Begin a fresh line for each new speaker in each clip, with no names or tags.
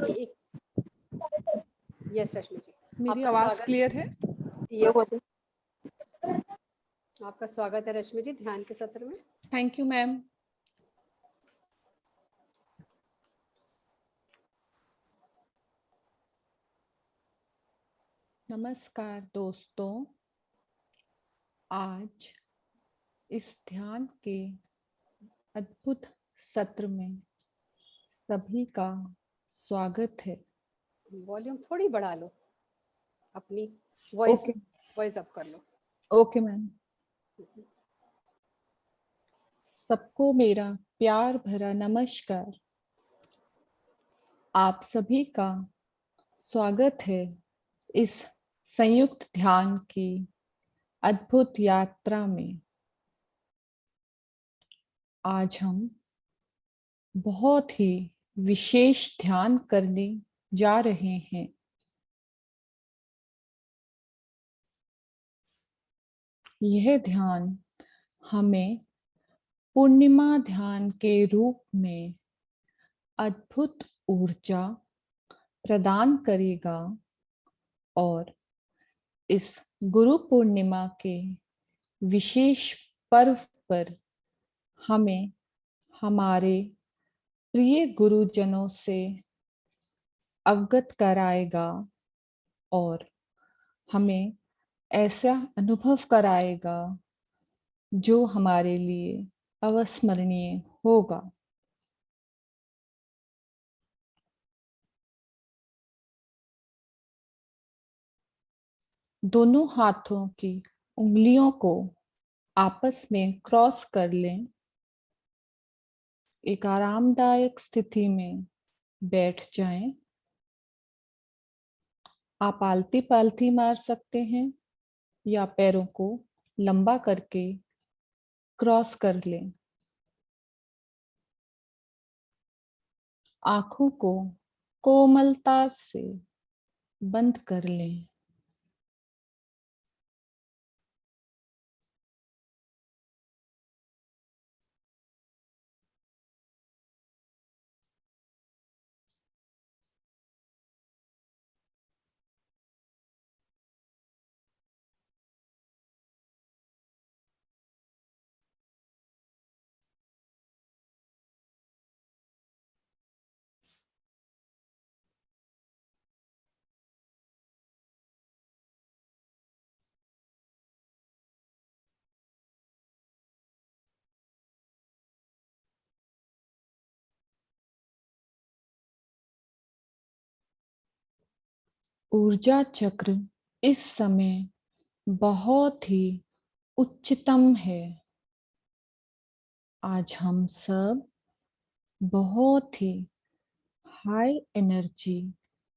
एक यस रश्मि जी,
मेरी
आपका
आवाज
स्वागत।
क्लियर है?
यस, आपका स्वागत है रश्मि जी ध्यान के सत्र में।
Thank you ma'am. नमस्कार दोस्तों, आज इस ध्यान के अद्भुत सत्र में सभी का स्वागत है।
वॉल्यूम थोड़ी बढ़ा लो, अपनी वॉइस
ओके
वॉइस अप कर लो।
Okay ma'am. सबको मेरा प्यार भरा नमस्कार। आप सभी का स्वागत है इस संयुक्त ध्यान की अद्भुत यात्रा में। आज हम बहुत ही विशेष ध्यान करने जा रहे हैं। यह ध्यान हमें पूर्णिमा ध्यान के रूप में अद्भुत ऊर्जा प्रदान करेगा और इस गुरु पूर्णिमा के विशेष पर्व पर हमें हमारे प्रिय गुरुजनों से अवगत कराएगा और हमें ऐसा अनुभव कराएगा जो हमारे लिए अविस्मरणीय होगा। दोनों हाथों की उंगलियों को आपस में क्रॉस कर लें। एक आरामदायक स्थिति में बैठ जाएं। आप आलती पालती मार सकते हैं या पैरों को लंबा करके क्रॉस कर लें। आंखों को कोमलता से बंद कर लें। ऊर्जा चक्र इस समय बहुत ही उच्चतम है। आज हम सब बहुत ही हाई एनर्जी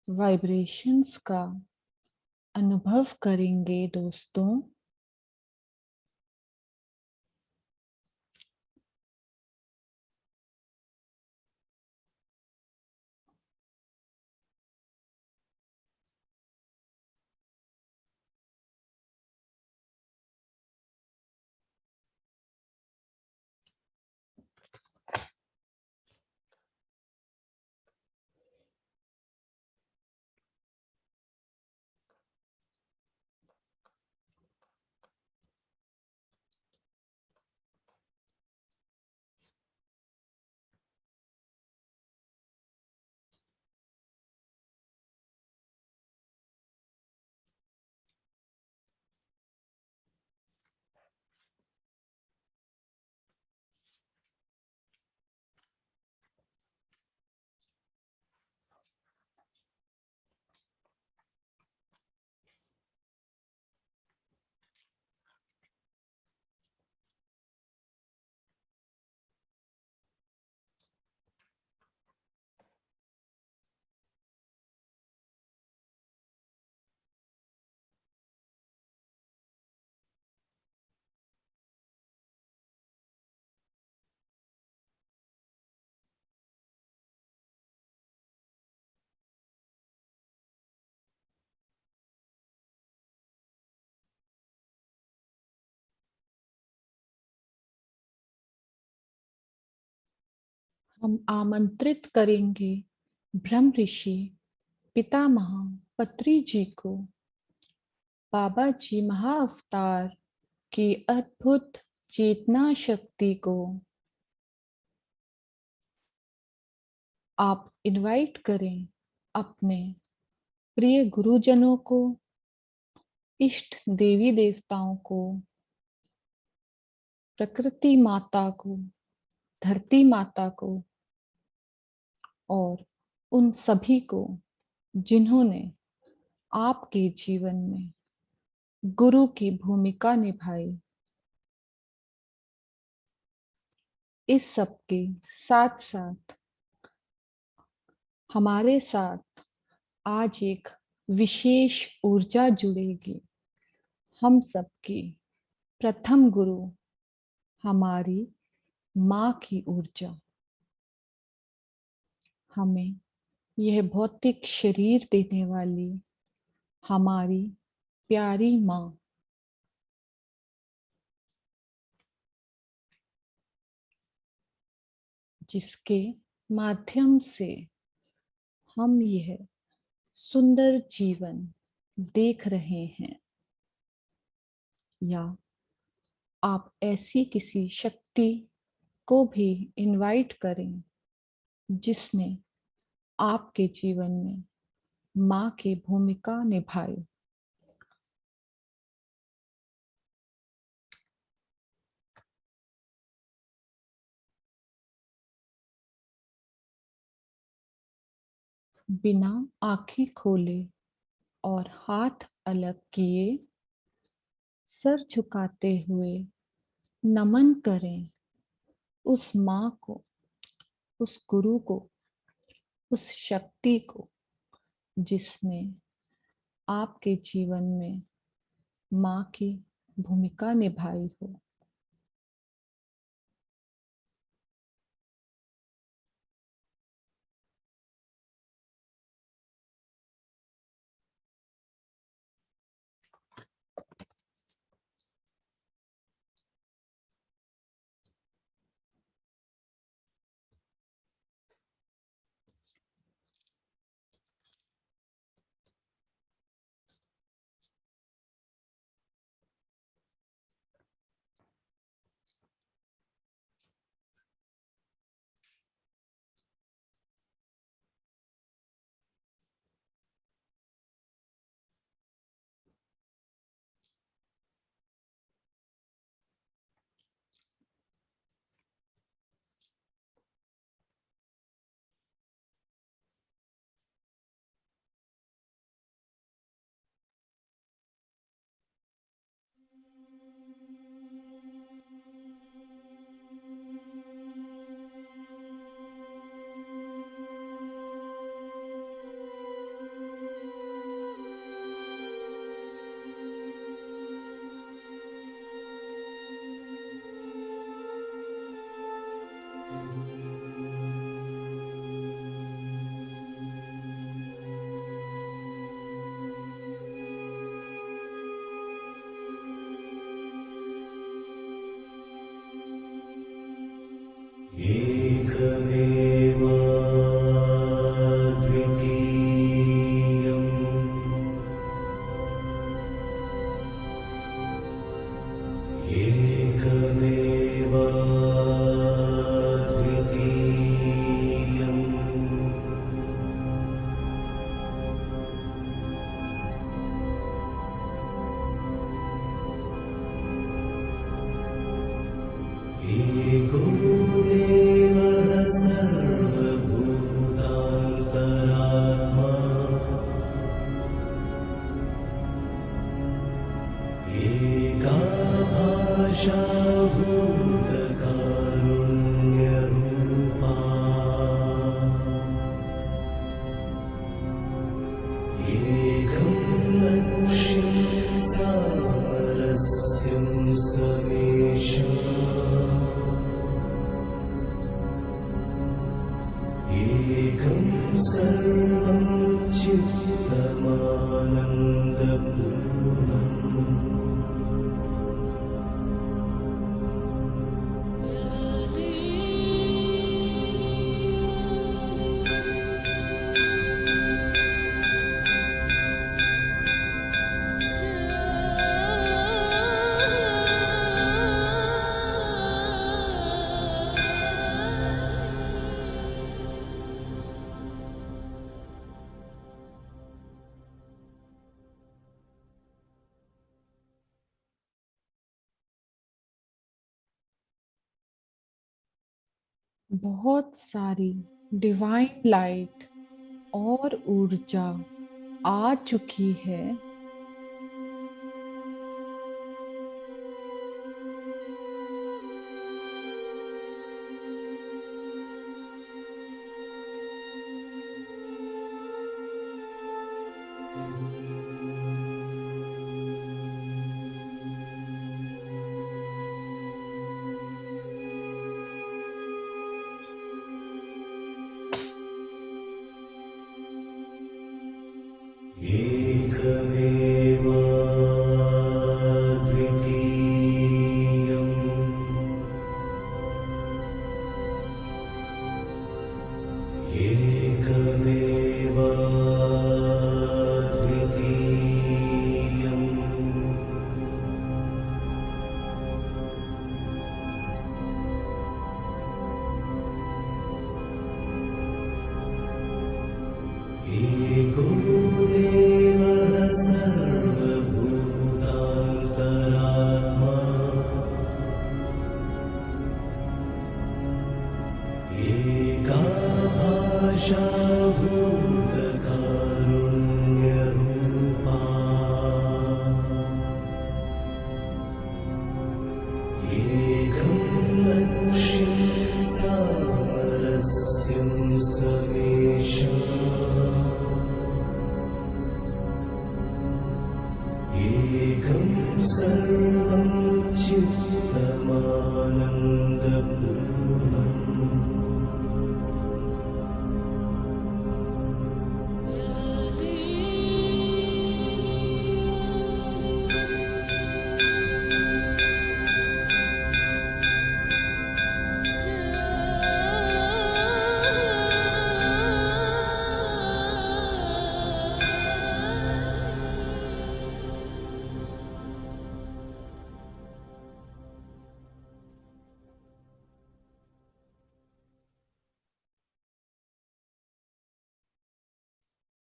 वाइब्रेशंस का अनुभव करेंगे दोस्तों। हम आमंत्रित करेंगे ब्रह्म ऋषि पितामह पत्री जी को, बाबा जी महाअवतार की अद्भुत चेतना शक्ति को आप इनवाइट करें, अपने प्रिय गुरुजनों को, इष्ट देवी देवताओं को, प्रकृति माता को, धरती माता को और उन सभी को जिन्होंने आपके जीवन में गुरु की भूमिका निभाई। इस सब के साथ साथ हमारे साथ आज एक विशेष ऊर्जा जुड़ेगी। हम सबकी प्रथम गुरु हमारी माँ की ऊर्जा। हमें यह भौतिक शरीर देने वाली हमारी प्यारी माँ, जिसके माध्यम से हम यह सुंदर जीवन देख रहे हैं, या आप ऐसी किसी शक्ति को भी इनवाइट करें जिसने आपके जीवन में माँ की भूमिका निभाई। बिना आंखें खोले और हाथ अलग किए सर झुकाते हुए नमन करें उस माँ को, उस गुरु को, उस शक्ति को जिसने आपके जीवन में माँ की भूमिका निभाई हो। बहुत सारी डिवाइन लाइट और ऊर्जा आ चुकी है।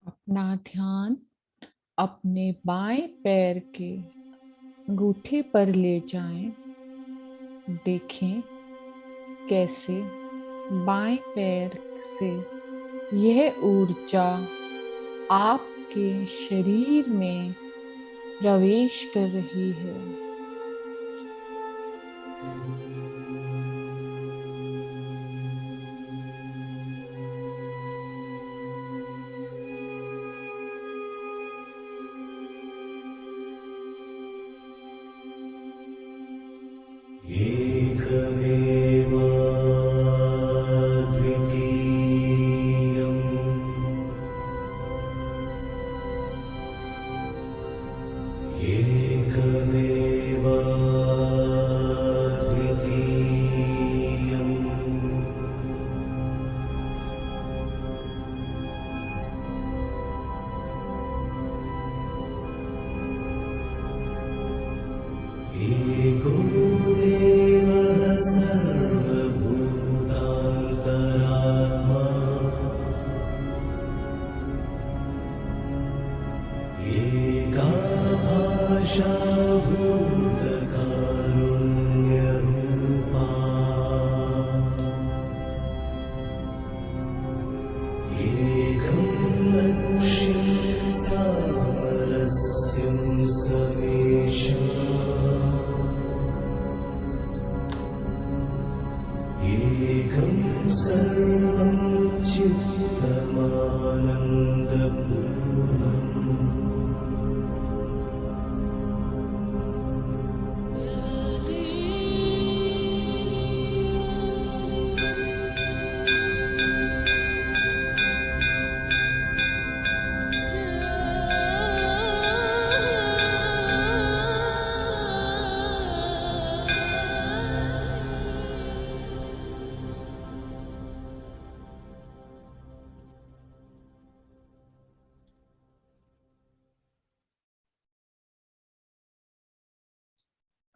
अपना ध्यान अपने बाएं पैर के अंगूठे पर ले जाएं। देखें कैसे बाएं पैर से यह ऊर्जा आपके शरीर में प्रवेश कर रही है।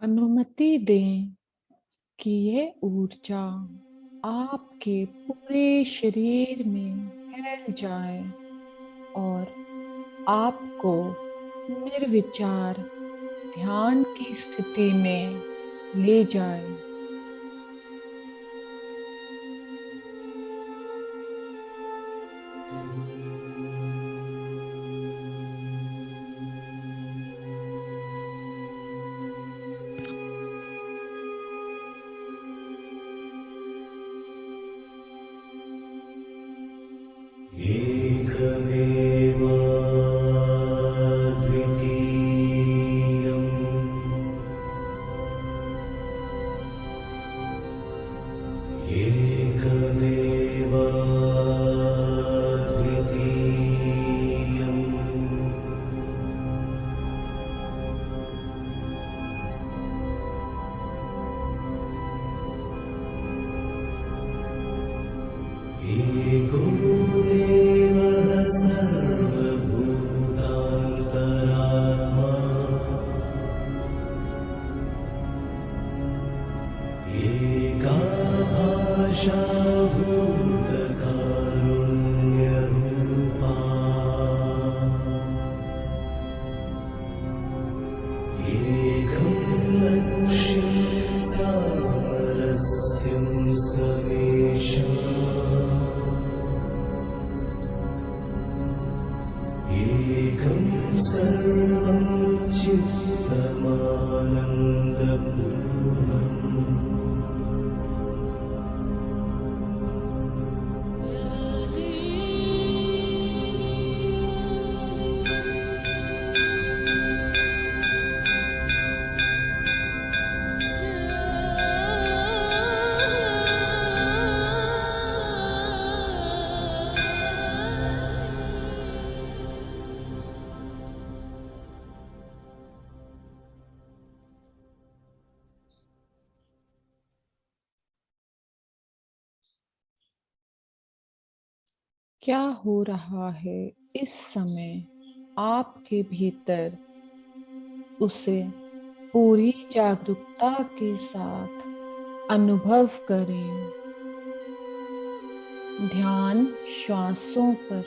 अनुमति दें कि यह ऊर्जा आपके पूरे शरीर में फैल जाए और आपको निर्विचार ध्यान की स्थिति में ले जाए।
एकं सर्वं चित्तमानन्दपूर्णम्
क्या हो रहा है इस समय आपके भीतर, उसे पूरी जागरूकता के साथ अनुभव करें। ध्यान श्वासों पर।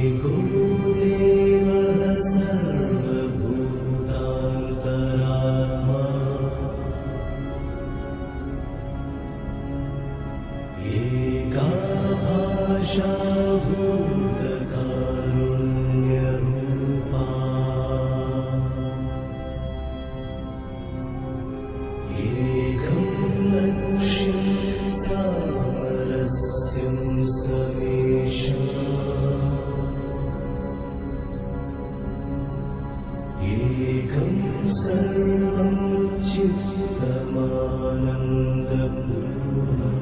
एको देवः सर्वभूतान्तरात्मा एका भाषा भूतकारुण्यरूपा एकं लक्ष्यं सामरस्यं समेषाम् एकं सर्वं चित्तमानन्दपूर्णम्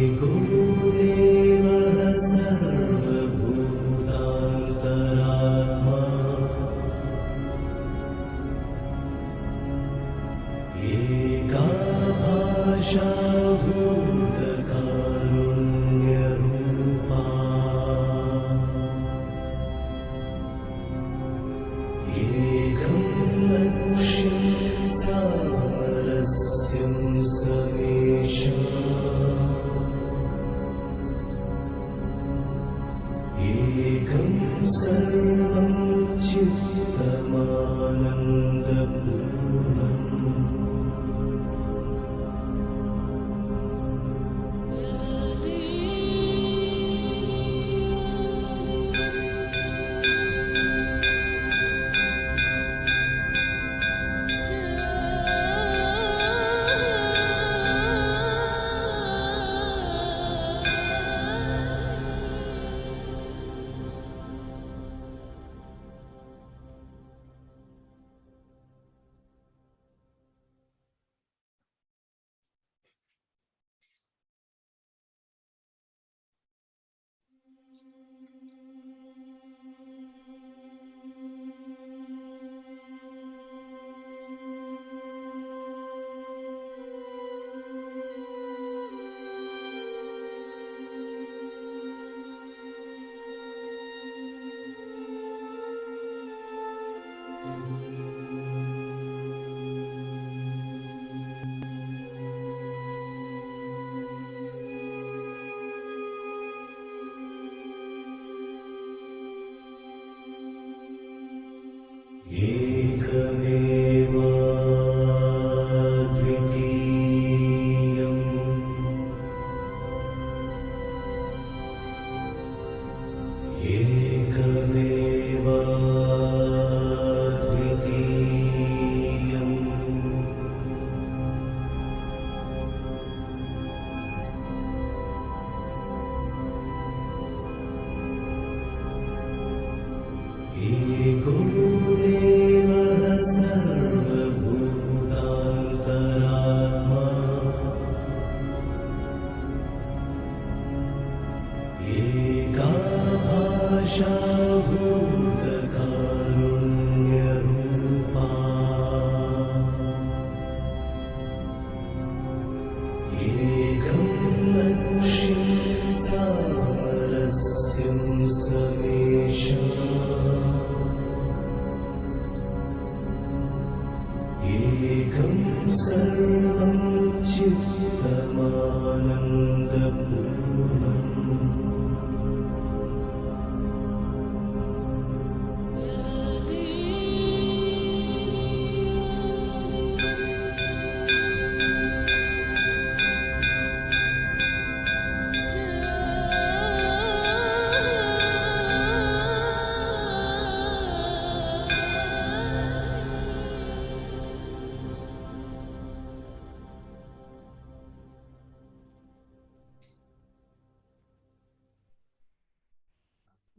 एको देवः सर्वभूतान्तरात्मा एका भाषा भूतकारुण्यरूपा एकं लक्ष्यं सामरस्यं समेषाम् एकं सर्वं चित्तमानन्दपूर्णम्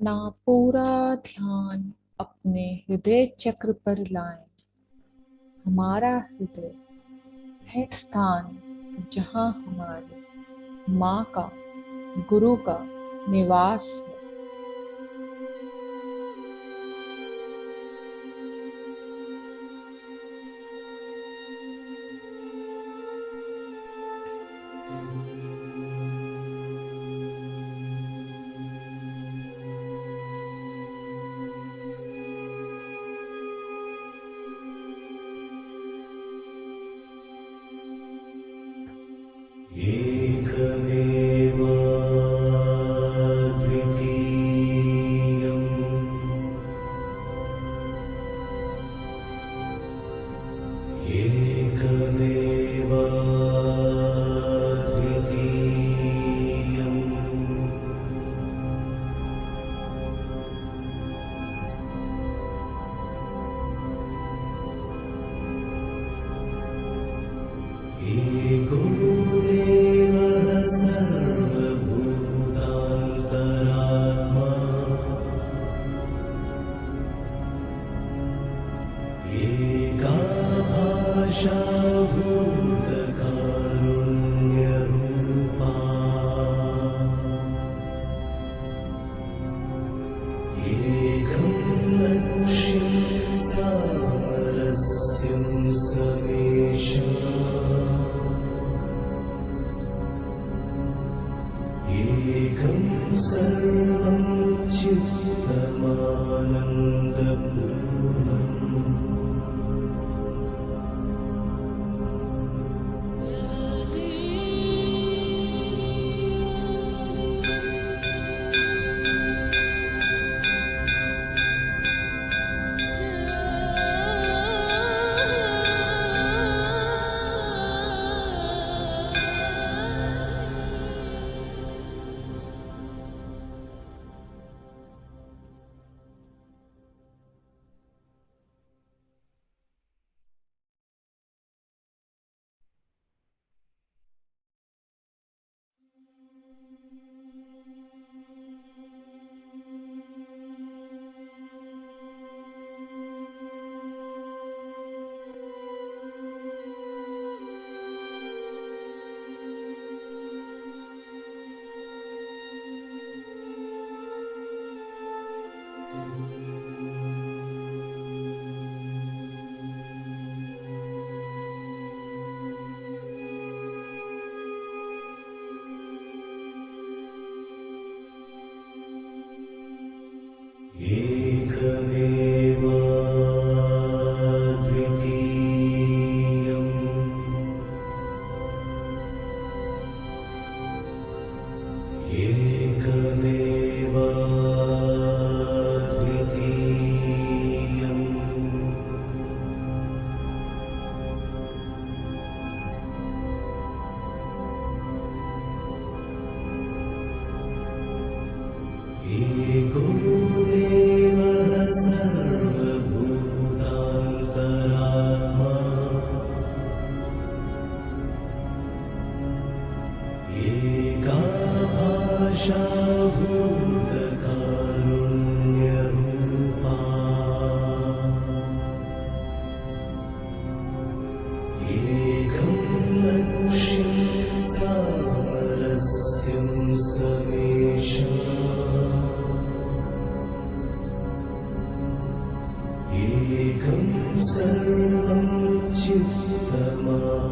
ना पूरा ध्यान अपने हृदय चक्र पर लाएं। हमारा हृदय है स्थान जहाँ हमारी माँ का, गुरु का निवास है।
सर्वभूतान्तरात्मा एका भाषा भूतकारुण्यरूपा एकं लक्ष्यं सामरस्यं समेषाम् एकं सर्वं चित्तमानन्दपूर्णम्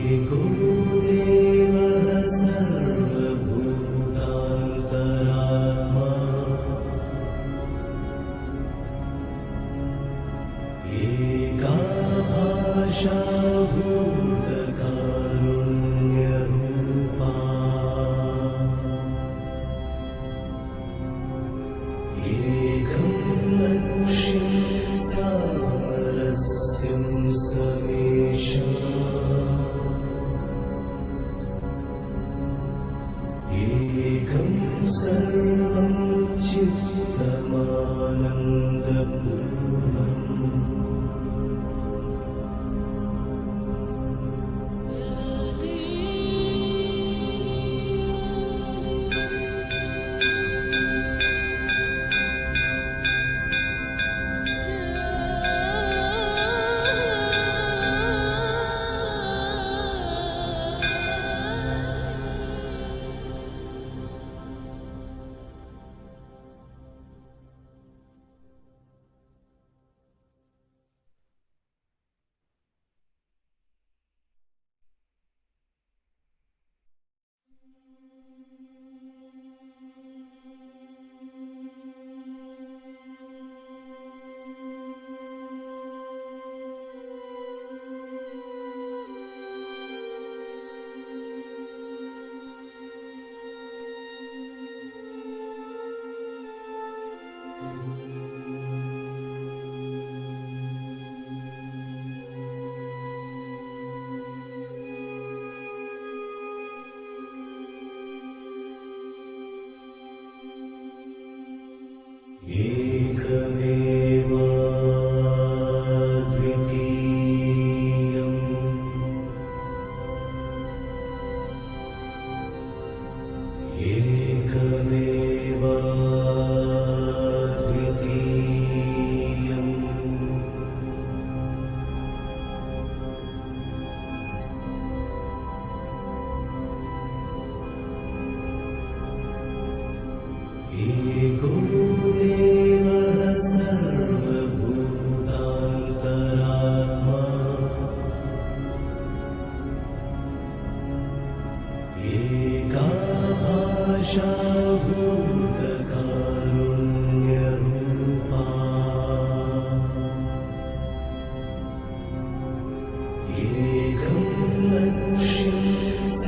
एको देवः सर्वभूतान्तरात्मा एका भाषा भूतकारुण्यरूपा एकं लक्ष्यं सामरस्यं समेषाम् एकं सर्वं चित्तमानन्दपूर्णम्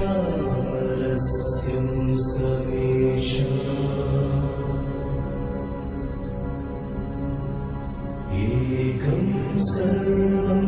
सारस्यं समेषाम् एकं सर्वं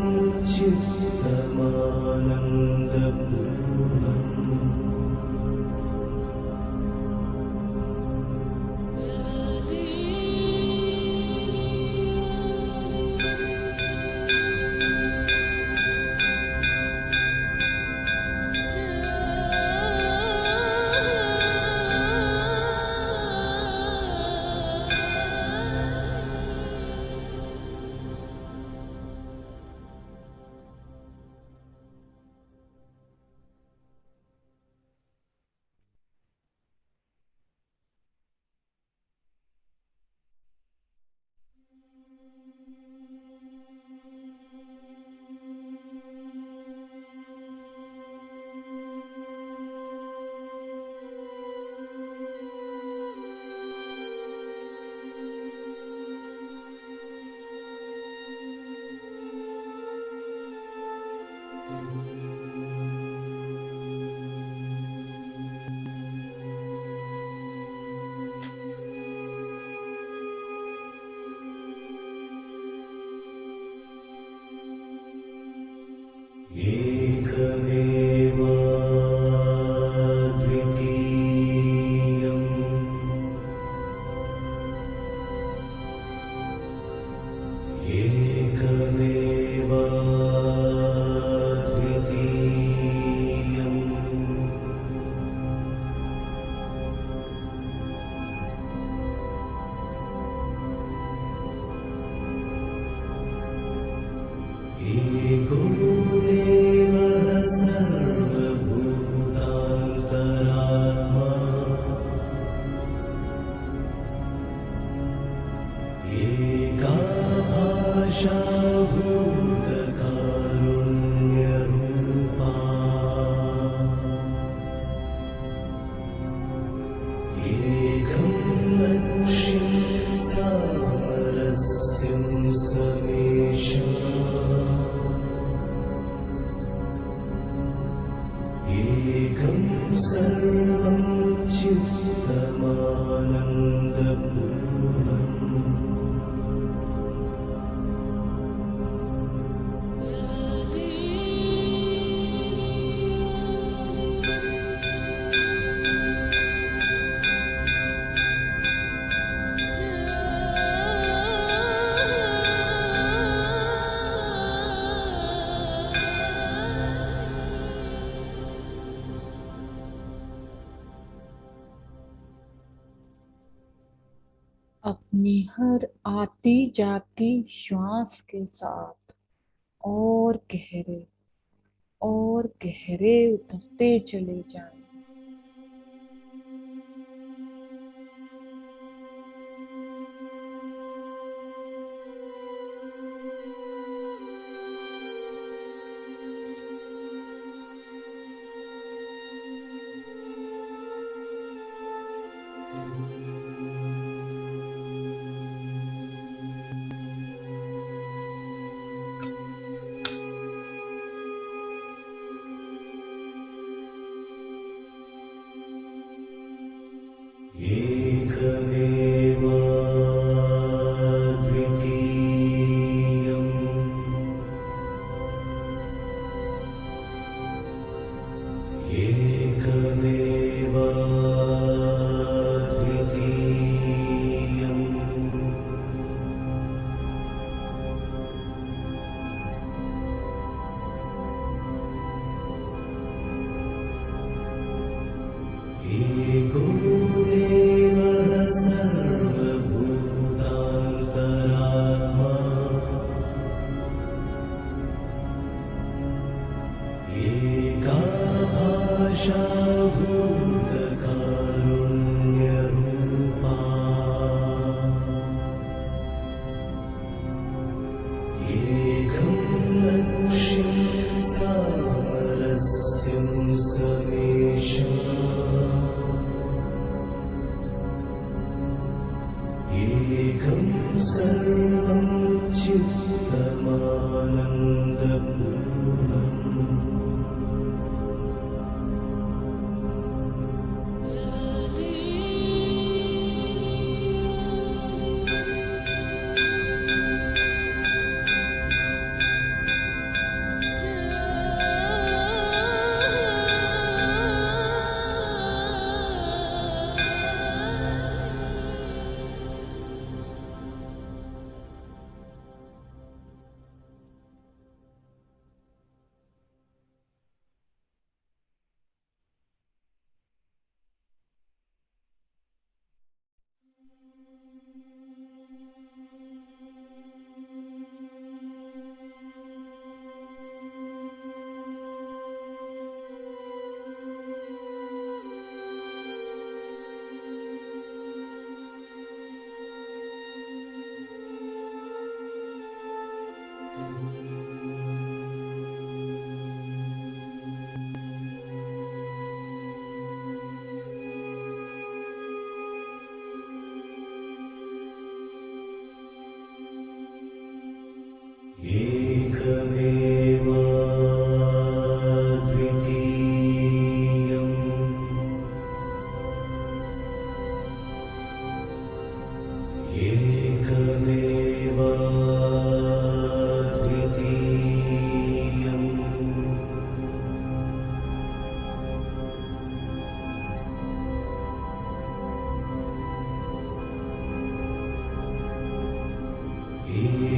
चित्तमानन्दपूर्णम्
अपनी हर आती जाती श्वास के साथ और गहरे उतरते चले जाएं।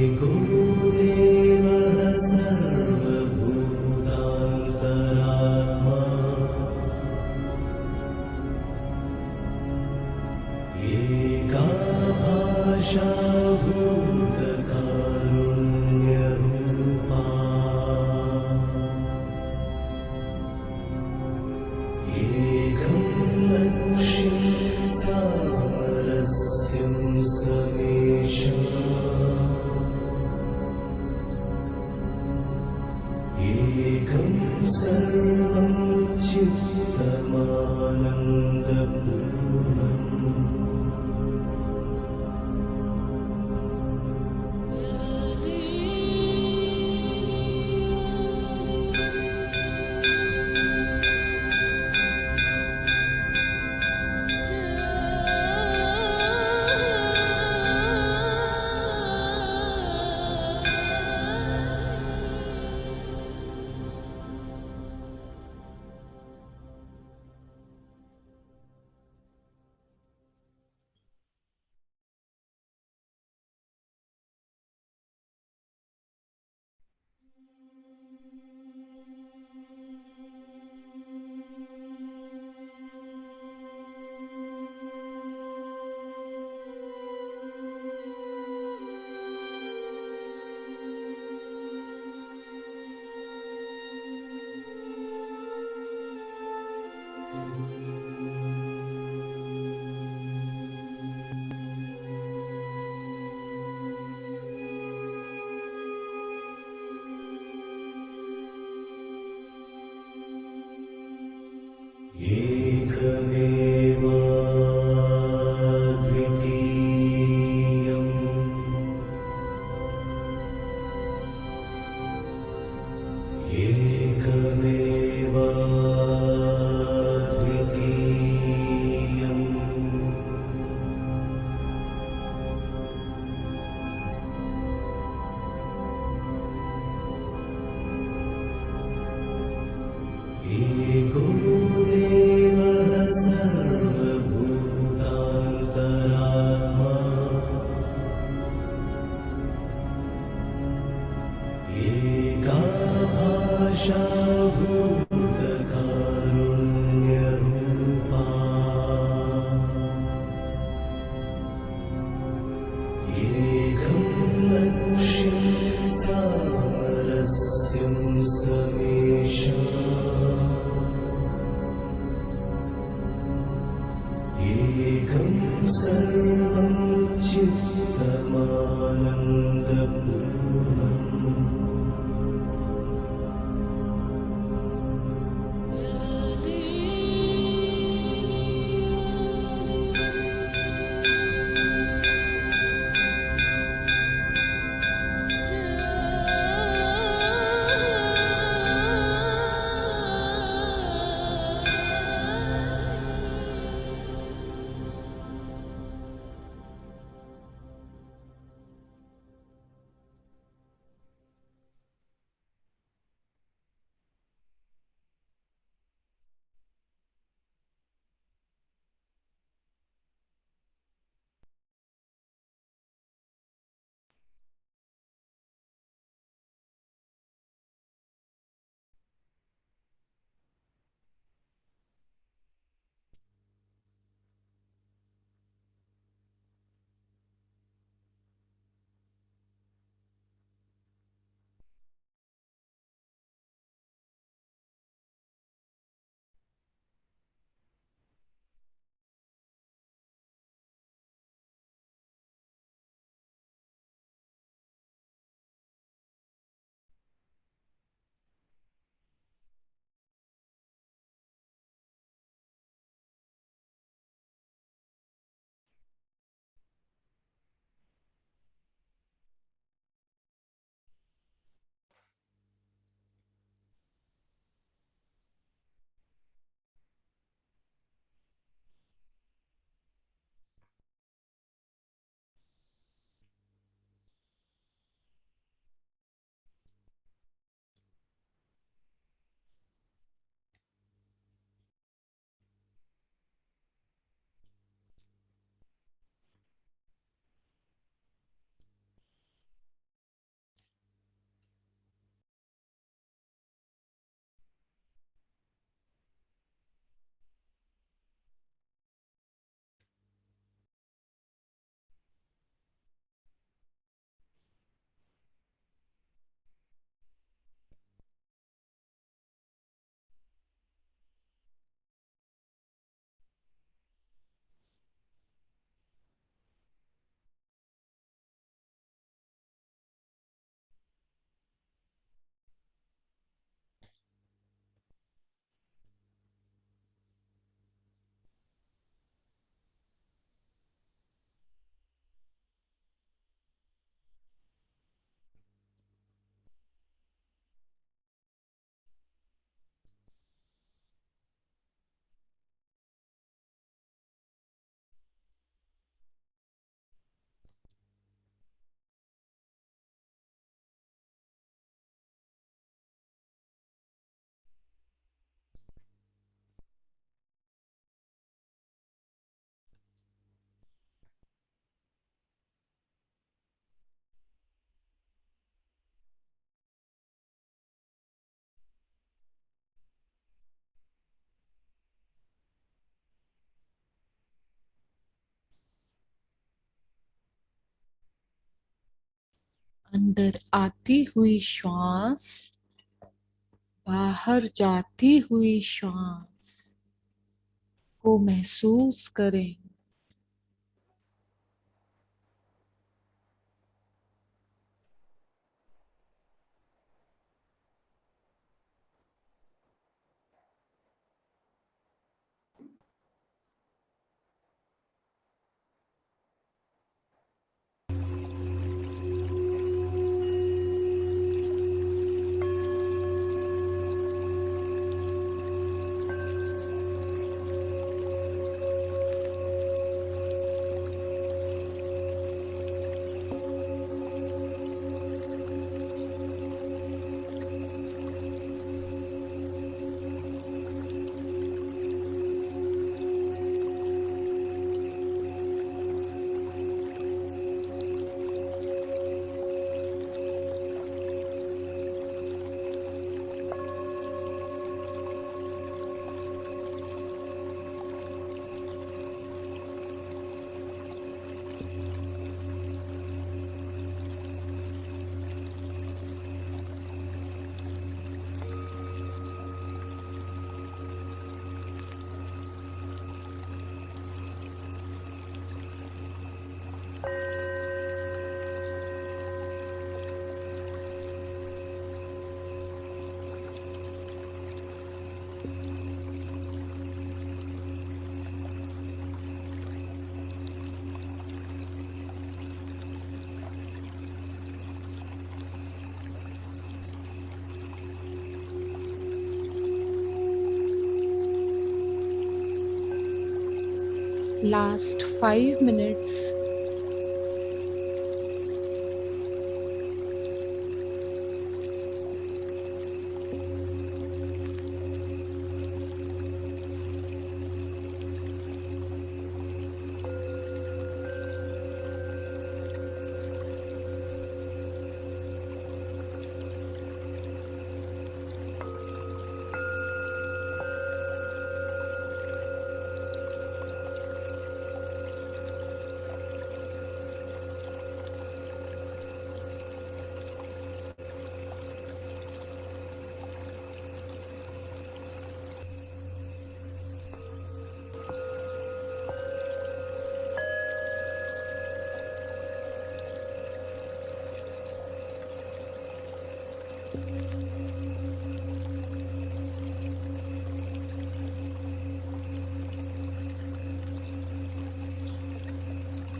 एको देवः सर्वभूतान्तरात्मा एका भाषा भूतकारुण्यरूपा एकं लक्ष्यं सामरस्यं समेषाम् एकं सर्वं चित्तमानन्दपूर्णम् एको देवः सर्वभूतान्तरात्मा एका भाषा भूतकारुण्यरूपा एकं लक्ष्यं सामरस्यं समेषाम् एकं सर्वं चित्तमानन्दपूर्णम्
अंदर आती हुई श्वास, बाहर जाती हुई श्वास को महसूस करें। Last 5 minutes.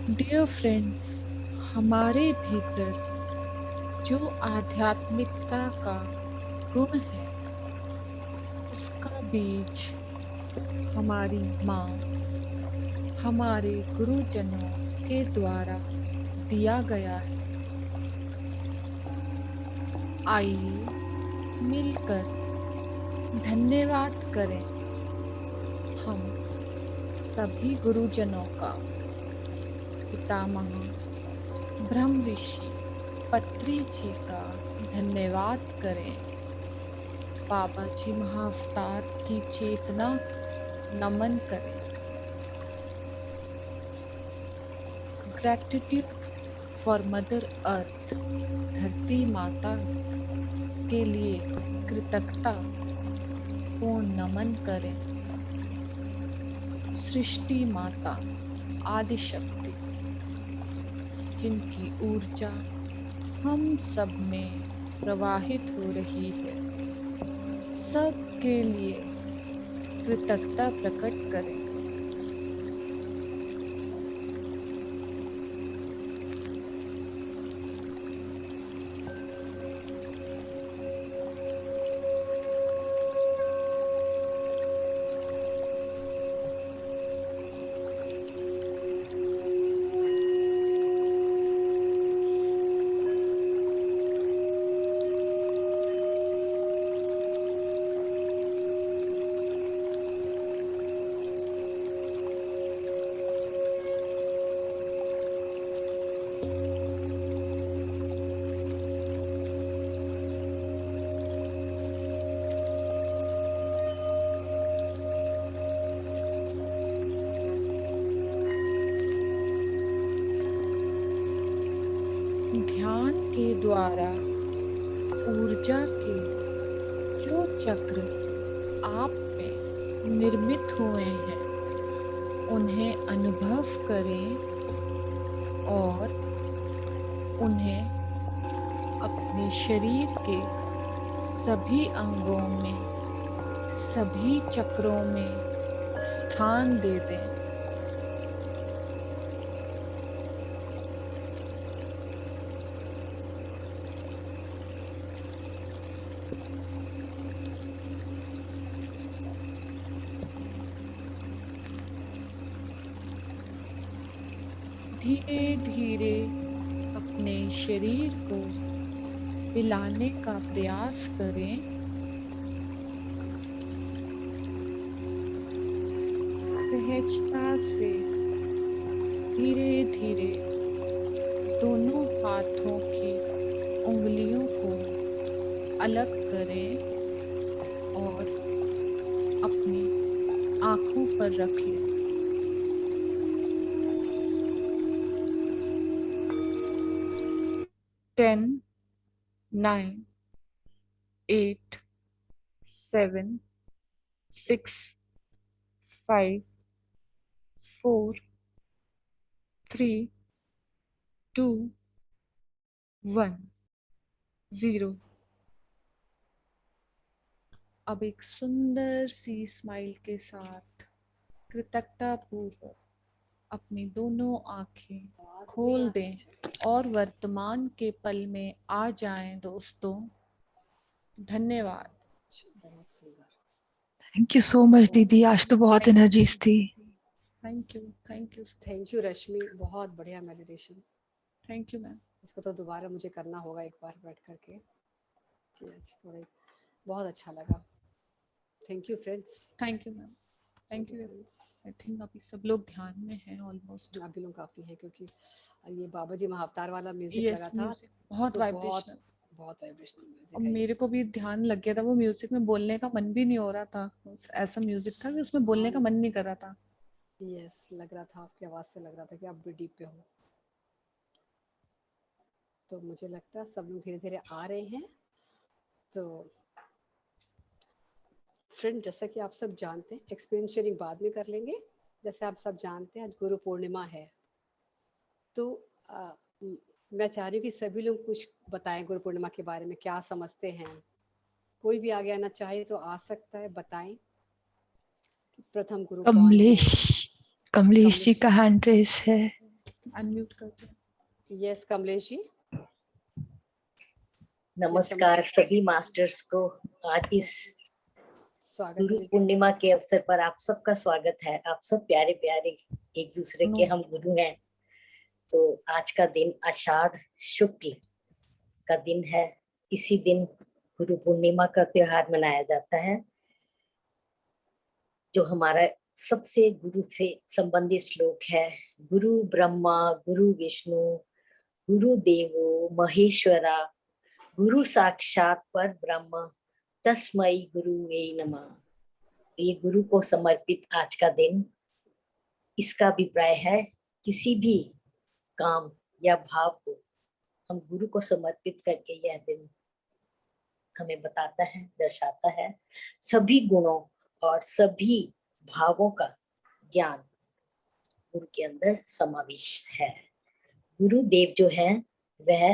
डियर फ्रेंड्स, हमारे भीतर जो आध्यात्मिकता का गुण है, उसका बीज हमारी माँ, हमारे गुरुजनों के द्वारा दिया गया है। आइए मिलकर धन्यवाद करें हम सभी गुरुजनों का। पितामह ब्रह्म ऋषि पत्री जी का धन्यवाद करें। बाबा जी महाअवतार की चेतना नमन करें। ग्रैटिट्यूड फॉर मदर अर्थ, धरती माता के लिए कृतज्ञता पूर्ण नमन करें। सृष्टि माता आदि शक्ति, जिनकी ऊर्जा हम सब में प्रवाहित हो रही है, सब के लिए कृतज्ञता प्रकट करें। द्वारा ऊर्जा के जो चक्र आप में निर्मित हुए हैं उन्हें अनुभव करें और उन्हें अपने शरीर के सभी अंगों में, सभी चक्रों में स्थान दे दें। धीरे धीरे अपने शरीर को हिलाने का प्रयास करें। सहजता से धीरे धीरे दोनों हाथों की उंगलियों को अलग करें और अपनी आंखों पर रख लें। 10, 9, 8, 7, 6, 5, 4, 3, 2, 1, 0। अब एक सुंदर सी स्माइल के साथ कृतज्ञता पूर्वक अपनी दोनों आंखें खोल दें और वर्तमान के पल में आ जाएं दोस्तों। धन्यवाद।
बहुत सुंदर।
थैंक यू सो मच दीदी, आज तो बहुत एनर्जीज थी।
थैंक यू
थैंक यू रश्मि, बहुत बढ़िया मेडिटेशन।
Thank you ma'am.
इसको तो दोबारा मुझे करना होगा एक बार बैठ करके कि आज थोड़ा बहुत अच्छा लगा। Thank you friends.
Thank you ma'am. Thank you. I think अभी सब लोग ध्यान में हैं ऑलमोस्ट।
अभी लोग काफ़ी हैं क्योंकि ये बाबा जी महाअवतार वाला म्यूजिक
Yes,
लगा था
music बहुत
तो
वाइब्रेशनल।
बहुत वाइब्रेशनल
और
म्यूजिक है।
मेरे को भी ध्यान लग गया था वो म्यूजिक में, बोलने का मन भी नहीं हो रहा था। ऐसा म्यूजिक था कि उसमें बोलने का मन नहीं कर रहा था।
यस, लग रहा था आपकी आवाज़ से लग रहा था कि आप भी डीप पे हो। तो मुझे लगता है सब लोग धीरे धीरे आ रहे हैं। तो फ्रेंड, जैसा कि आप सब जानते हैं, एक्सपीरियंस शेयरिंग बाद में कर लेंगे। जैसे आप सब जानते हैं आज गुरु पूर्णिमा है, तो मैं चाह रही हूँ कि सभी लोग कुछ बताएं गुरु पूर्णिमा के बारे में, क्या समझते हैं। कोई भी आगे आना चाहे तो आ सकता है, बताएं कि प्रथम गुरु कौन है।
कमलेश जी का हैंड रेस है,
अनम्यूट करते हैं।
यस कमलेश जी।
नमस्कार सभी मास्टर्स को। आज इस
स्वागत
गुरु
है।
पूर्णिमा के अवसर पर आप सबका स्वागत है। आप सब प्यारे प्यारे एक दूसरे के हम गुरु हैं। तो आज का दिन आषाढ़ शुक्ल का दिन है। इसी दिन गुरु पूर्णिमा का त्योहार मनाया जाता है, जो हमारा सबसे गुरु से संबंधित श्लोक है। गुरु ब्रह्मा गुरु विष्णु गुरु देवो महेश्वरा गुरु साक्षात पर ब्रह्म तस्मै गुरुवे नमः। ये गुरु को समर्पित आज का दिन, इसका अभिप्राय है किसी भी काम या भाव को हम गुरु को समर्पित करके यह दिन हमें बताता है, दर्शाता है। सभी गुणों और सभी भावों का ज्ञान गुरु के अंदर समावेश है। गुरुदेव जो है वह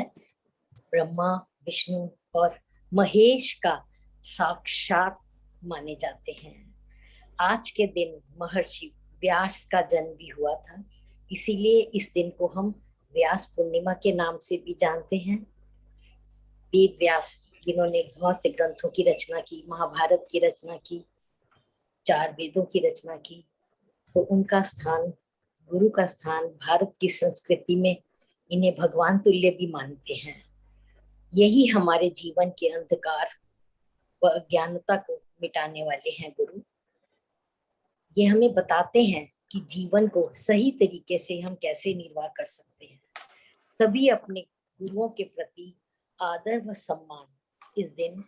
ब्रह्मा विष्णु और महेश का साक्षात माने जाते हैं। आज के दिन महर्षि व्यास का जन्म भी हुआ था, इसीलिए इस दिन को हम व्यास पूर्णिमा के नाम से भी जानते हैं। वेद व्यास जिन्होंने बहुत से ग्रंथों की रचना की, महाभारत की रचना की, 4 वेदों की रचना की, तो उनका स्थान, गुरु का स्थान भारत की संस्कृति में इन्हें भगवान तुल्य भी मानते हैं। यही हमारे जीवन के अंधकार व अज्ञानता को मिटाने वाले हैं गुरु। ये हमें बताते हैं कि जीवन को सही तरीके से हम कैसे निर्वाह कर सकते हैं। तभी अपने गुरुओं के प्रति आदर व सम्मान इस दिन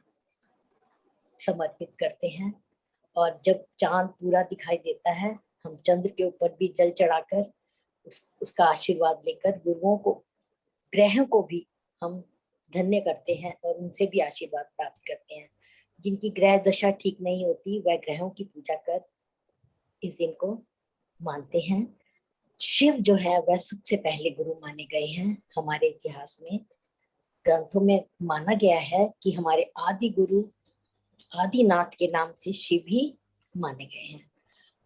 समर्पित करते हैं। और जब चांद पूरा दिखाई देता है, हम चंद्र के ऊपर भी जल चढ़ाकर उसका आशीर्वाद लेकर गुरुओं को, ग्रहों को भी हम धन्य करते हैं और उनसे भी आशीर्वाद प्राप्त करते हैं। जिनकी ग्रह दशा ठीक नहीं होती वह ग्रहों की पूजा कर इस दिन को मानते हैं। शिव जो है वह सबसे पहले गुरु माने गए हैं। हमारे इतिहास में ग्रंथों में माना गया है कि हमारे आदि गुरु आदिनाथ के नाम से शिव ही माने गए हैं।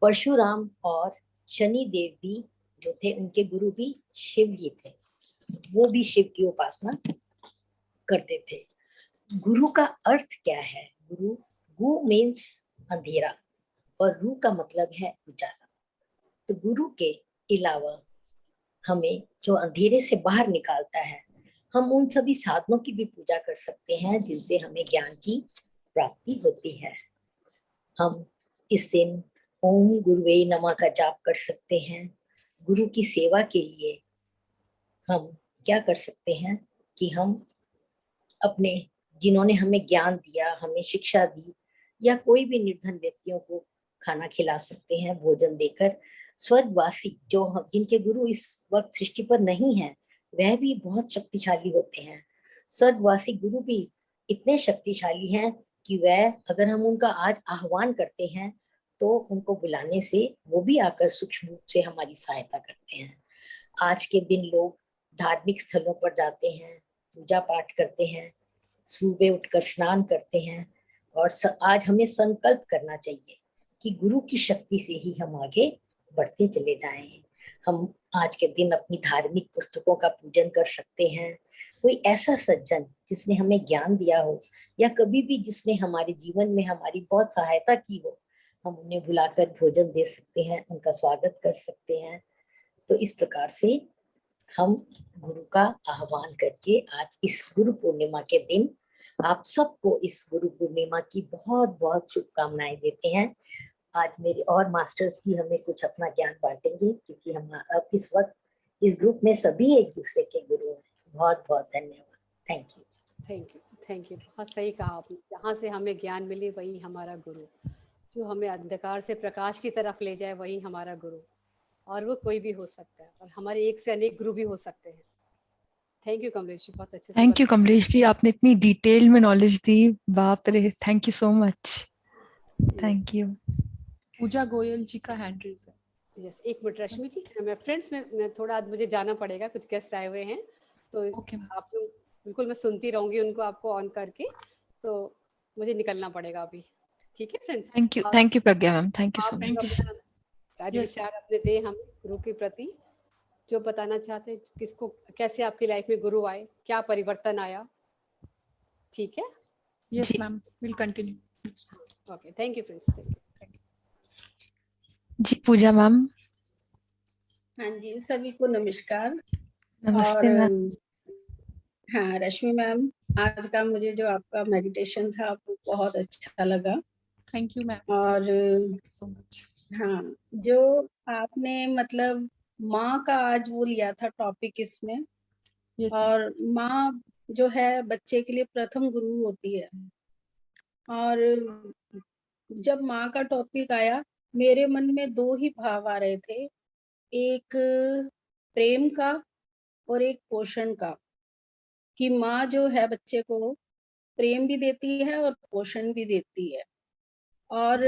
परशुराम और शनि देव भी जो थे उनके गुरु भी शिव ही थे, वो भी शिव की उपासना करते थे। गुरु का अर्थ क्या है? गुरु, गु मीन्स अंधेरा और रू का मतलब है उजाला। तो गुरु के अलावा हमें जो अंधेरे से बाहर निकालता है, हम उन सभी साधनों की भी पूजा कर सकते हैं जिनसे हमें ज्ञान की प्राप्ति होती है। हम इस दिन ओम गुरुवे नमः का जाप कर सकते हैं। गुरु की सेवा के लिए हम क्या कर सकते हैं कि हम अपने, जिन्होंने हमें ज्ञान दिया, हमें शिक्षा दी, या कोई भी निर्धन व्यक्तियों को खाना खिला सकते हैं भोजन देकर। स्वर्गवासी जो जिनके गुरु इस वक्त सृष्टि पर नहीं है, वह भी बहुत शक्तिशाली होते हैं। स्वर्गवासी गुरु भी इतने शक्तिशाली हैं कि वह, अगर हम उनका आज आह्वान करते हैं तो उनको बुलाने से वो भी आकर सूक्ष्म रूप से हमारी सहायता करते हैं। आज के दिन लोग धार्मिक स्थलों पर जाते हैं, पूजा पाठ करते हैं, सुबह उठकर स्नान करते हैं, और आज हमें संकल्प करना चाहिए कि गुरु की शक्ति से ही हम आगे बढ़ते चले जाएं। हम आज के दिन अपनी धार्मिक पुस्तकों का पूजन कर सकते हैं। कोई ऐसा सज्जन जिसने हमें ज्ञान दिया हो, या कभी भी जिसने हमारे जीवन में हमारी बहुत सहायता की हो, हम उन्हें बुलाकर भोजन दे सकते हैं, उनका स्वागत कर सकते हैं। तो इस प्रकार से हम गुरु का आह्वान करके आज इस गुरु पूर्णिमा के दिन आप सबको इस गुरु पूर्णिमा की बहुत बहुत शुभकामनाएं देते हैं। आज मेरे और मास्टर्स भी हमें कुछ अपना ज्ञान बांटेंगे, क्योंकि हम अब इस वक्त इस ग्रुप में सभी एक दूसरे के गुरु हैं। बहुत बहुत धन्यवाद। Thank you.
Thank you, thank you. बहुत सही कहा आपने। जहाँ से हमें ज्ञान मिले वही हमारा गुरु, जो हमें अंधकार से प्रकाश की तरफ ले जाए वही हमारा गुरु, और वो कोई भी हो सकता है, और हमारे एक से अनेक गुरु भी हो सकते हैं। थैंक यू कमलेश जी, बहुत अच्छे से
थैंक यू कमलेश जी, आपने इतनी डिटेल में नॉलेज दी, बाप रे, thank you so much, thank you.
Puja Goyal ji का हैंड रेज है।
यस, एक मिनट रश्मि जी, मैं फ्रेंड्स में थोड़ा आज मुझे जाना पड़ेगा, कुछ गेस्ट आए हुए हैं, तो आप लोग बिल्कुल, मैं सुनती रहूंगी उनको, आपको ऑन करके, तो मुझे निकलना पड़ेगा अभी। ठीक है friends?
Thank you Pragya ma'am, thank you सो
आप
मच।
सारे विचार अपने दे हम गुरु के प्रति, जो बताना चाहते हैं, किसको कैसे आपकी लाइफ में गुरु आए, क्या परिवर्तन आया। ठीक है?
Yes ma'am, will continue.
Okay, thank you friends, thank you.
जी पूजा मैम।
हाँ जी, सभी को नमस्कार।
नमस्ते मैम।
हाँ रश्मि मैम, आज का मुझे जो आपका मेडिटेशन था वो बहुत अच्छा लगा।
Thank you ma'am.
और
सो मच।
हाँ, जो आपने मतलब माँ का आज वो लिया था टॉपिक इसमें,
yes,
और माँ जो है बच्चे के लिए प्रथम गुरु होती है। और जब माँ का टॉपिक आया, मेरे मन में दो ही भाव आ रहे थे, एक प्रेम का और एक पोषण का, कि माँ जो है बच्चे को प्रेम भी देती है और पोषण भी देती है। और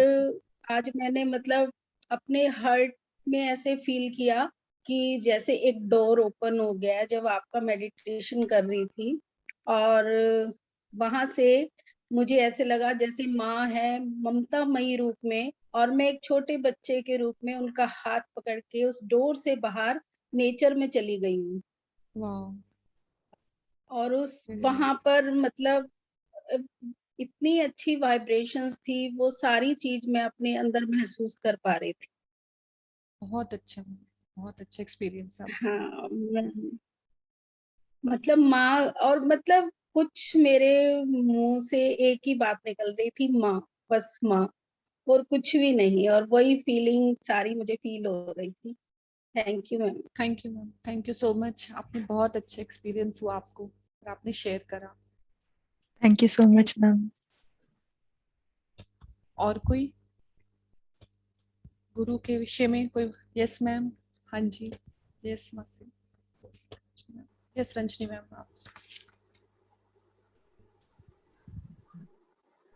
आज मैंने मतलब अपने हार्ट में ऐसे फील किया कि जैसे एक डोर ओपन हो गया जब आपका मेडिटेशन कर रही थी, और वहां से मुझे ऐसे लगा जैसे माँ है ममतामयी रूप में, और मैं एक छोटे बच्चे के रूप में उनका हाथ पकड़ के उस डोर से बाहर नेचर में चली गई हूँ। और उस वहां पर मतलब इतनी अच्छी वाइब्रेशंस थी, वो सारी चीज मैं अपने अंदर महसूस कर पा रही थी।
बहुत अच्छा एक्सपीरियंस है।
हाँ, मतलब माँ, और मतलब कुछ मेरे मुंह से एक ही बात निकल रही थी, माँ, बस माँ, और कुछ भी नहीं, और वही फीलिंग सारी मुझे फील हो रही थी। Thank you ma'am.
Thank you ma'am, thank you so much. आपने बहुत अच्छा एक्सपीरियंस हुआ आपको, और आपने शेयर करा।
Thank you so much ma'am.
और कोई गुरु के विषय में कोई? Yes ma'am. हाँ जी, यस मासी, यस रंजनी मैम। आप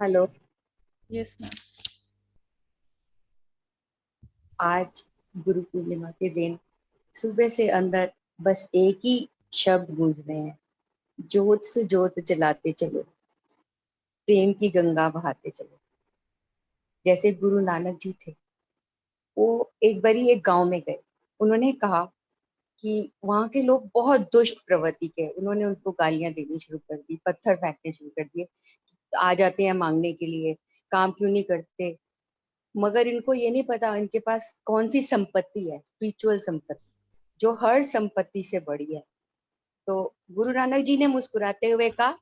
हेलो,
यस मैम।
आज गुरु पूर्णिमा के दिन सुबह से अंदर बस एक ही शब्द गूंज रहे हैं, जोत से जोत जलाते चलो, प्रेम की गंगा बहाते चलो। जैसे गुरु नानक जी थे, वो एक बारी एक गांव में गए। उन्होंने कहा कि वहां के लोग बहुत दुष्ट प्रवृत्ति के, उन्होंने उनको गालियां देनी शुरू कर दी, पत्थर फेंकने शुरू कर दिए। आ जाते हैं मांगने के लिए, काम क्यों नहीं करते। मगर इनको ये नहीं पता इनके पास कौन सी संपत्ति है, स्पिरिचुअल संपत्ति, जो हर संपत्ति से बड़ी है। तो गुरु नानक जी ने मुस्कुराते हुए कहा,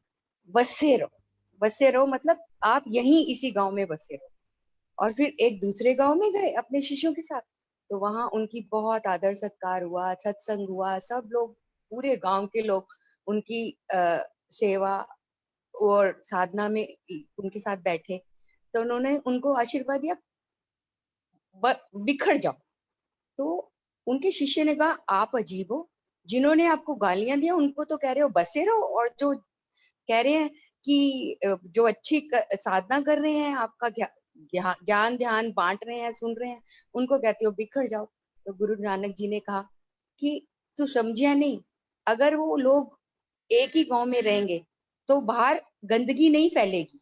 बसे रहो, बसे रहो, मतलब आप यहीं इसी गांव में बसे रहो। और फिर एक दूसरे गांव में गए अपने शिष्यों के साथ, तो वहां उनकी बहुत आदर सत्कार हुआ, सत्संग हुआ, सब लोग, पूरे गांव के लोग उनकी सेवा और साधना में उनके साथ बैठे। तो उन्होंने उनको आशीर्वाद दिया, बिखर जाओ। तो उनके शिष्य ने कहा, आप अजीब हो, जिन्होंने आपको गालियां दिया उनको तो कह रहे हो बसे रहो, और जो कह रहे हैं कि जो अच्छी साधना कर रहे हैं, आपका ज्ञान ध्यान बांट रहे हैं, सुन रहे हैं, उनको कहते हो बिखर जाओ। तो गुरु नानक जी ने कहा कि तू समझिया नहीं, अगर वो लोग एक ही गांव में रहेंगे तो बाहर गंदगी नहीं फैलेगी।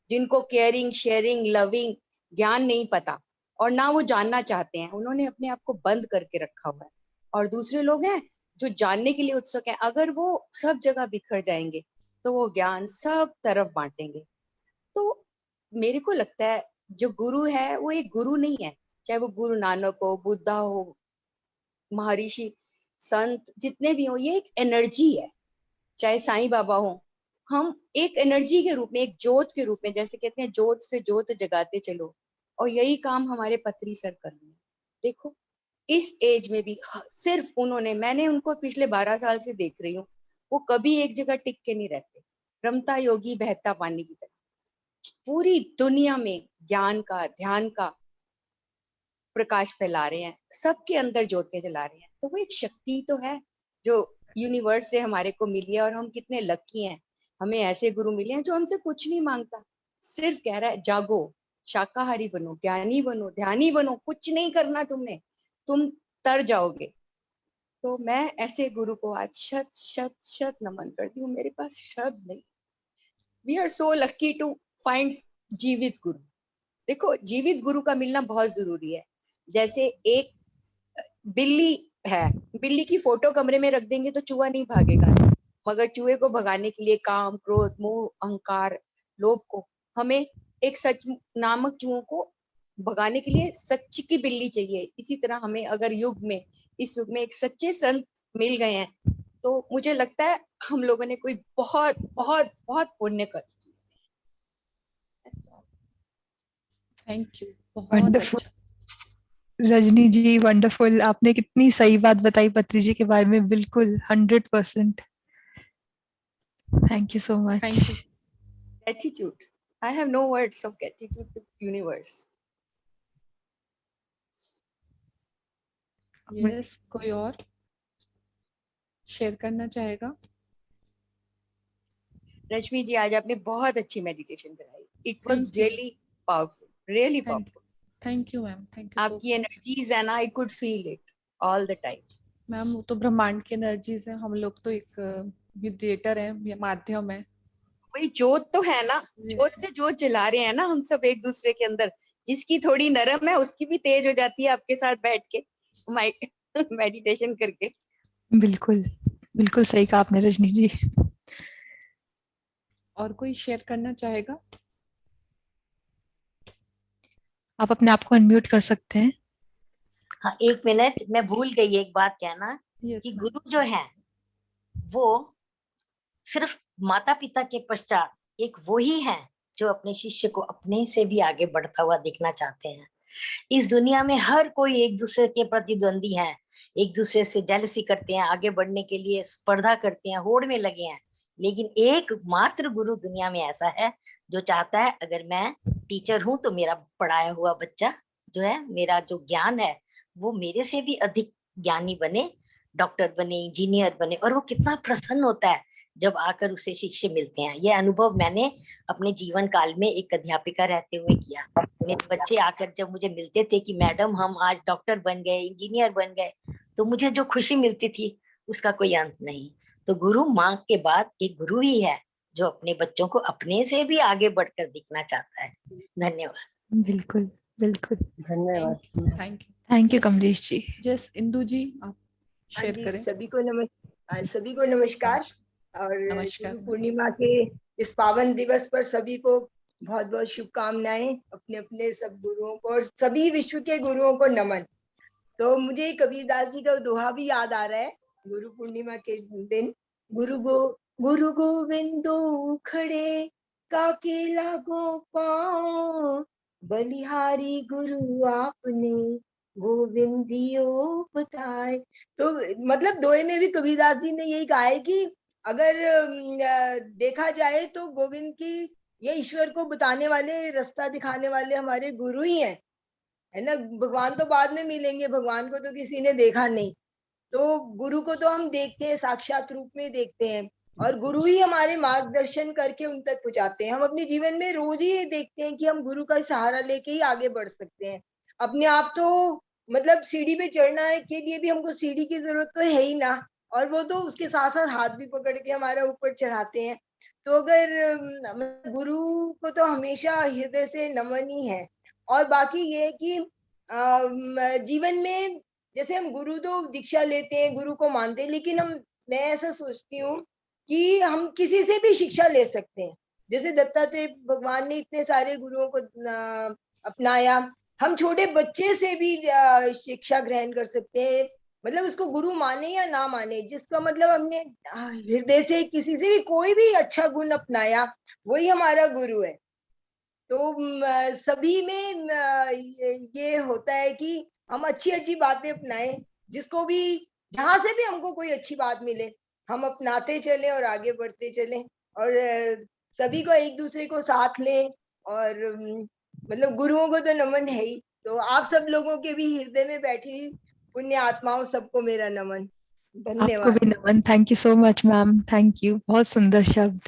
जिनको केयरिंग शेयरिंग लविंग ज्ञान नहीं पता और ना वो जानना चाहते हैं, उन्होंने अपने आप को बंद करके रखा हुआ है। और दूसरे लोग हैं जो जानने के लिए उत्सुक हैं, अगर वो सब जगह बिखर जाएंगे तो वो ज्ञान सब तरफ बांटेंगे। तो मेरे को लगता है जो गुरु है वो एक गुरु नहीं है, चाहे वो गुरु नानक हो, बुद्धा हो, महर्षि संत जितने भी हो, ये एक एनर्जी है। चाहे साईं बाबा हो, हम एक एनर्जी के रूप में, एक जोत के रूप में, जैसे कहते हैं जोत से जोत जगाते चलो, और यही काम हमारे पत्री सर कर रहे हैं। देखो इस एज में भी सिर्फ उन्होंने, मैंने उनको पिछले 12 साल से देख रही हूँ, वो कभी एक जगह टिक के नहीं रहते, रमता योगी बहता पानी की तरह पूरी दुनिया में ज्ञान का ध्यान का प्रकाश फैला रहे हैं, सबके अंदर ज्योतें जला रहे हैं। तो वो एक शक्ति तो है जो यूनिवर्स से हमारे को मिली है, और हम कितने लकी हैं, हमें ऐसे गुरु मिले हैं जो हमसे कुछ नहीं मांगता, सिर्फ कह रहा है जागो, शाकाहारी बनो, ज्ञानी बनो, ध्यानी बनो, कुछ नहीं करना तुमने, तुम तर जाओगे। तो मैं ऐसे गुरु को आज शत शत शत नमन करती हूँ, मेरे पास शब्द नहीं। We are so lucky to find जीवित गुरु। देखो जीवित गुरु का मिलना बहुत जरूरी है। जैसे एक बिल्ली है, बिल्ली की फोटो कमरे में रख देंगे तो चूहा नहीं भागेगा, मगर चूहे को भगाने के लिए काम क्रोध मोह अहंकार लोभ को, हमें एक सच नामक चूहों को भगाने के लिए सच की बिल्ली चाहिए। इसी तरह हमें अगर युग में, इस युग में एक सच्चे संत मिल गए हैं, तो मुझे लगता है हम लोगों ने कोई बहुत बहुत बहुत पुण्य कर।
थैंक यू, बहुत
वंडरफुल
अच्छा।
रजनी जी, वंडरफुल। आपने कितनी सही बात बताई पत्री जी के बारे में, बिल्कुल 100%। Thank you so much.
Thank you.
Gratitude. I have no words of gratitude to universe.
Yes, कोई और शेयर करना चाहेगा?
रश्मि जी, आज आपने बहुत अच्छी मेडिटेशन कराई। It was
Thank you.
Really powerful, really powerful.
Thank you ma'am, thank you.
आपकी एनर्जीज है ना, I could feel it all the time.
Ma'am वो तो ब्रह्मांड की एनर्जीज है, हम लोग तो एक मीडिएटर है, ये माध्यम है।
वही जोत तो है ना, जोत से जोत जला रहे हैं ना हम सब एक दूसरे के अंदर। जिसकी थोड़ी नरम है उसकी भी तेज हो जाती है आपके साथ बैठ के मेडिटेशन करके।
बिल्कुल बिल्कुल सही कहा आपने रजनी जी।
और कोई शेयर करना चाहेगा?
आप अपने आप को अनम्यूट कर सकते हैं।
हाँ, 1 मिनट, मैं भूल गई एक बात कहना कि गुरु जो है वो सिर्फ माता पिता के पश्चात एक वो ही है जो अपने शिष्य को अपने से भी आगे बढ़ता हुआ देखना चाहते हैं। इस दुनिया में हर कोई एक दूसरे के प्रतिद्वंदी है, एक दूसरे से जेलसी करते हैं, आगे बढ़ने के लिए स्पर्धा करते हैं, होड़ में लगे हैं। लेकिन एक मात्र गुरु दुनिया में ऐसा है जो चाहता है अगर मैं टीचर हूं तो मेरा पढ़ाया हुआ बच्चा जो है, मेरा जो ज्ञान है वो मेरे से भी अधिक ज्ञानी बने, डॉक्टर बने, इंजीनियर बने। और वो कितना प्रसन्न होता है जब आकर उसे शिष्य मिलते हैं। ये अनुभव मैंने अपने जीवन काल में एक अध्यापिका रहते हुए किया। मेरे बच्चे आकर जब मुझे मिलते थे कि मैडम हम आज डॉक्टर बन गए, इंजीनियर बन गए, तो मुझे जो खुशी मिलती थी उसका कोई अंत नहीं। तो गुरु माँ के बाद एक गुरु ही है जो अपने बच्चों को अपने से भी आगे बढ़कर दिखना चाहता है। धन्यवाद।
बिल्कुल बिल्कुल।
धन्यवाद।
Thank you Kamlesh ji.
जस इंदु जी आप
हाँ
शेयर
जी,
करें।
सभी को नमस्कार और
नमस्कार।
गुरु पूर्णिमा के इस पावन दिवस पर सभी को बहुत बहुत शुभकामनाएं। अपने अपने सब गुरुओं को और सभी विश्व के गुरुओं को नमन। तो मुझे कबीरदास जी का दोहा भी याद आ रहा है गुरु पूर्णिमा के दिन। गुरु गोविंदो खड़े काके लागो पाओ, बलिहारी गुरु आपने गोविंदियो बताए। तो मतलब दोहे में भी कबीरदास जी ने यही कहा है कि अगर देखा जाए तो गोविंद की ये ईश्वर को बताने वाले, रास्ता दिखाने वाले हमारे गुरु ही हैं, है ना। भगवान तो बाद में मिलेंगे, भगवान को तो किसी ने देखा नहीं, तो गुरु को तो हम देखते हैं, साक्षात रूप में देखते हैं, और गुरु ही हमारे मार्गदर्शन करके उन तक पहुंचाते हैं। हम अपने जीवन में रोज ही ये देखते हैं कि हम गुरु का सहारा लेके ही आगे बढ़ सकते हैं। अपने आप तो मतलब सीढ़ी पे चढ़ना है के लिए भी हमको सीढ़ी की जरूरत तो है ही ना, और वो तो उसके साथ साथ हाथ भी पकड़ के हमारा ऊपर चढ़ाते हैं। तो अगर गुरु को तो हमेशा हृदय से नमन ही है। और बाकी ये है कि जीवन में जैसे हम गुरु तो दीक्षा लेते हैं, गुरु को मानते हैं, लेकिन मैं ऐसा सोचती हूँ कि हम किसी से भी शिक्षा ले सकते हैं। जैसे दत्तात्रेय भगवान ने इतने सारे गुरुओं को अपनाया, हम छोटे बच्चे से भी शिक्षा ग्रहण कर सकते हैं। मतलब उसको गुरु माने या ना माने, जिसका मतलब हमने हृदय से किसी से भी कोई भी अच्छा गुण अपनाया, वही हमारा गुरु है। तो सभी में ये होता है कि हम अच्छी अच्छी बातें अपनाएं, जिसको भी जहां से भी हमको कोई अच्छी बात मिले हम अपनाते चले और आगे बढ़ते चले, और सभी को एक दूसरे को साथ लें। और मतलब गुरुओं को तो नमन है ही, तो आप सब लोगों के भी हृदय में बैठी पुण्य आत्माओं सबको मेरा नमन।
आपको
धन्यवाद।
भी नमन। Thank you so much ma'am, thank you. बहुत सुंदर शब्द।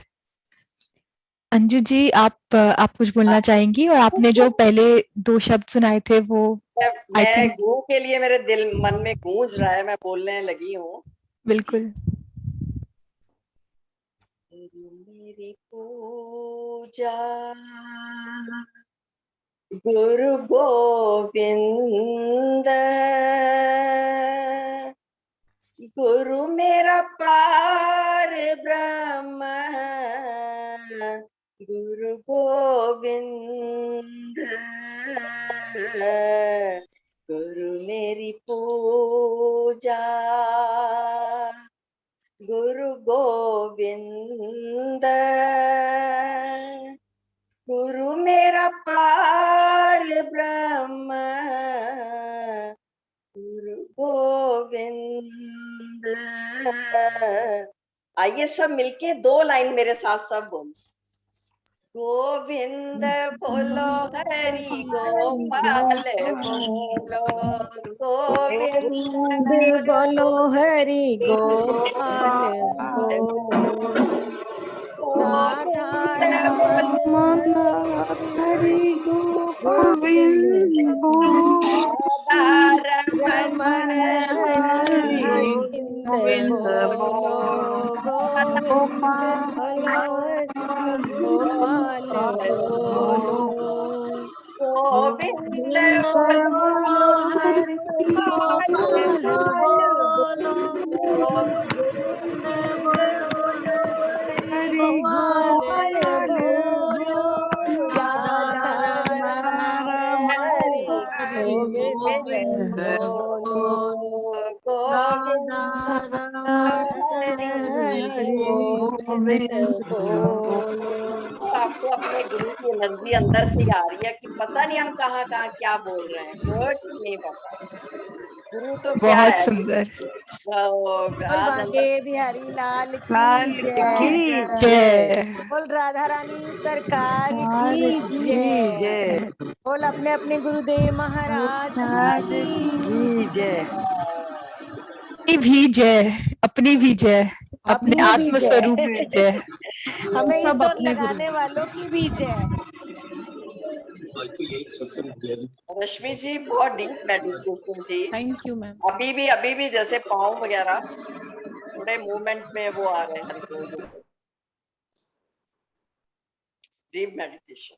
अंजू जी आप कुछ बोलना चाहेंगी? और आपने जो पहले 2 शब्द सुनाए थे वो आई
मैं
थिंक
गूं के लिए मेरे दिल मन में गूंज रहा है, मैं बोलने लगी हूँ।
बिल्कुल।
मेरी पूजा गुरु गोविंद, गुरु मेरा पार ब्रह्म, गुरु गोविंद, गुरु मेरी पूजा गुरु गोविंद, गुरु मेरा पार ब्रह्म, गुरु गोविंद। आइए सब मिलके 2 लाइन मेरे साथ सब बोलो। गोविंद बोलो हरि गोपाल बोलो, गोविंद
बोलो हरि गोपाल बोलो, राधा रमन हरि गोविंद रमन हरि गोविंद बोलो, गोविंद बोलो हरि गोपाल बोलो,
गोविंद
बोलो हरि गोपाल बोलो, गोविंद बोलो हरि गोपाल बोलो, राधा रमन हरि गोविंद बोलो, राधा रमन हरि गोविंद बोलो।
आपको अपने गुरु की एनर्जी अंदर से आ रही है कि पता नहीं हम कहाँ कहाँ क्या बोल रहे हैं, कुछ नहीं पता। गुरु तो क्या
बहुत
है।
सुंदर।
बोल बांके बिहारी लाल की जय,
जय।
बोल राधा रानी सरकार की जय, बोल अपने अपने गुरुदेव महाराज की जय।
अपनी भी जय, अपनी भी जय। अपने
अपनी
आत्म
भी
स्वरूप
जय
में जय।
हमें
सब
ईश्वर
अपने गुरु
लगाने वालों की भी जय।
रश्मि जी बहुत डीप मेडिटेशन थी।
Thank you ma'am.
अभी भी जैसे पाँव वगैरह थोड़े मूवमेंट में वो आ रहे हैं, डीप मेडिटेशन।